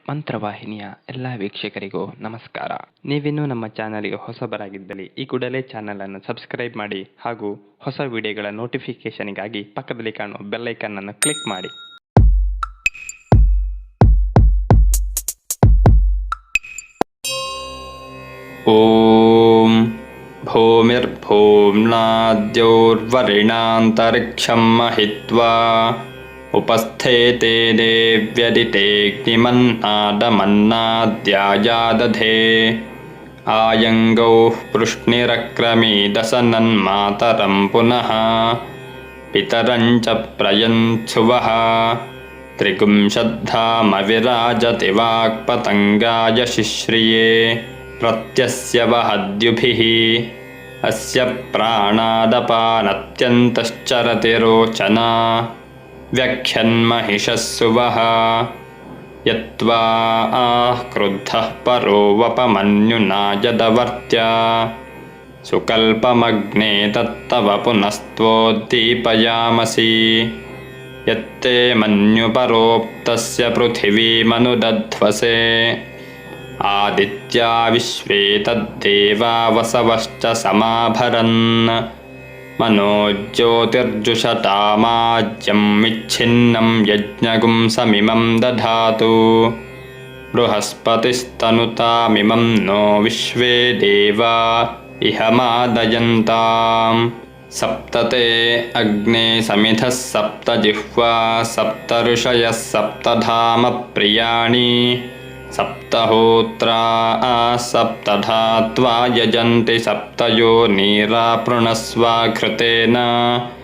ಮಂತ್ರವಾಹಿನಿಯ ಎಲ್ಲ ವೀಕ್ಷಕರಿಗೂ ನಮಸ್ಕಾರ. ನೀವಿನ್ನೂ ನಮ್ಮ ಚಾನಲ್ಗೆ ಹೊಸಬರಾಗಿದ್ದಲ್ಲಿ ಈ ಕೂಡಲೇ ಚಾನಲನ್ನು ಸಬ್ಸ್ಕ್ರೈಬ್ ಮಾಡಿ ಹಾಗೂ ಹೊಸ ವಿಡಿಯೋಗಳ ನೋಟಿಫಿಕೇಷನ್ಗಾಗಿ ಪಕ್ಕದಲ್ಲಿ ಕಾಣುವ ಬೆಲ್ ಐಕಾನ್ ಅನ್ನು ಕ್ಲಿಕ್ ಮಾಡಿ. ಓಂ ಭೂಮಿರ್ಭೂಮ್ನಾದ್ಯೋರ್ವರಿಣಾಂತರಿಕ್ಷಂ ಮಹಿತ್ವಾ ಉಪಸ್ಥೇತೆ ದೇವ್ಯದಿತೇಗ್ನಿಮನ್ನಾದಮನ್ನಾದ್ಯಾಯಾದಧೇ ಆಯಂಗೌ ಪೃಷ್ಣಿರಕ್ರಮೀದಸನನ್ಮಾತರಂ ಪುನಃ ಪಿತರಂಚ ಪ್ರಯಂತ್ಸುವಃ ತ್ರಿಗುಂಶದ್ಧಾಮವಿರಾಜತಿ ವಾಕ್ಪತಂಗಾಯ ಶಿಶ್ರಿಯೇ ಪ್ರತ್ಯಸ್ಯ ವಹದ್ಯುಭಿಃ ಅಸ್ಯ ಪ್ರಾಣಾದಪಾನತ್ಯಂತಶ್ಚರತಿ ರೋಚನಾ ವ್ಯಖ್ಯನ್ಮಹಿಷಸ್ಸುವಃ ಯತ್ವಾ ಕ್ರುದ್ಧಃ ಪರೋ ವಪಮನ್ಯುನಾ ಯದವರ್ತ್ಯ ಸುಕಲ್ಪಮಗ್ನೇ ತತ್ತವ ಪುನಸ್ತ್ವೋದ್ದೀಪಯಾಮಸಿ ಯತ್ತೇ ಮನ್ಯುಪರೋಕ್ತಸ್ಯ ಪೃಥಿವೀಮನುದಧ್ವಸೆ ಆದಿತ್ಯಾ ವಿಶ್ವೇ ತದ್ದೇವಾ ವಸವಶ್ಚ ಸಮಾಭರನ್ ಮನೋಜ್ಯೋತಿರ್ಜುಷತಾಮಾಜ್ಯಂ ವಿಚ್ಛಿನ್ನಂ ಯಜ್ಞಗುಂಸಮಿಮಂ ದಧಾತು ಬೃಹಸ್ಪತಿಸ್ತನುತಾಮಿಮಂ ನೋ ವಿಶ್ವೇ ದೇವಾ ಇಹ ಮಾದಯಂತಾಂ ಸಪ್ತತೆ ಅಗ್ನೇ ಸಮಿಧಃ ಸಪ್ತ ಜಿಹ್ವಾ ಸಪ್ತ ಋಷಯಃ ಸಪ್ತಧಾಮ ಪ್ರಿಯಾಣಿ ಸಪ್ತಹೋತ್ರಾ ಸಪ್ತಧಾತ್ವಾ ಯಜಂತಿ ಸಪ್ತಯೋ ನೀರಾಪೃಣಸ್ವಾಘೃತೇನ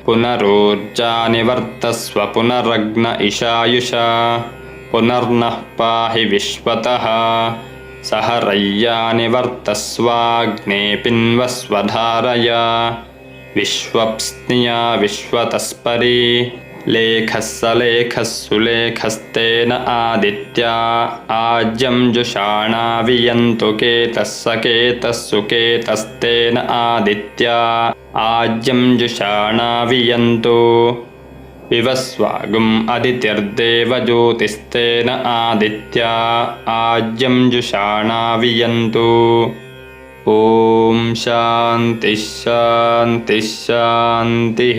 ಪುನರೋರ್ಜಾ ನಿವರ್ತಸ್ವ ಪುನರಗ್ನ ಇಶಾಯುಷ ಪುನರ್ನಃ ಪಾಹಿ ವಿಶ್ವತಃ ಸಹರಯ್ಯಾ ನಿವರ್ತಸ್ವಾಗ್ನೇ ಪಿನ್ವಸ್ವಧಾರಯ ವಿಶ್ವಪ್ಸ್ನಿಯಾ ವಿಶ್ವತಸ್ಪರಿ ಲೇಖಃ ಸಲೇಖಃ ಸುಲೇಖಸ್ತೇನ ಆದಿತ್ಯಾ ಆಜ್ಯಂ ಜುಷಾಣಾ ವಿಯಂತು ಕೇತಃ ಸಕೇತಃ ಸುಕೇತಸ್ತೇನ ಆದಿತ್ಯಾ ಆಜ್ಯಂ ಜುಷಾಣಾ ವಿಯಂತು ವಿವಸ್ವಾಗುಂ ಅದಿತಿರ್ದೇವ ಜ್ಯೋತಿಸ್ತೇನ ಆದಿತ್ಯಾ ಆಜ್ಯಂ ಜುಷಾಣಾ ವಿಯಂತು. ಓಂ ಶಾಂತಿ ಶಾಂತಿ ಶಾಂತಿ.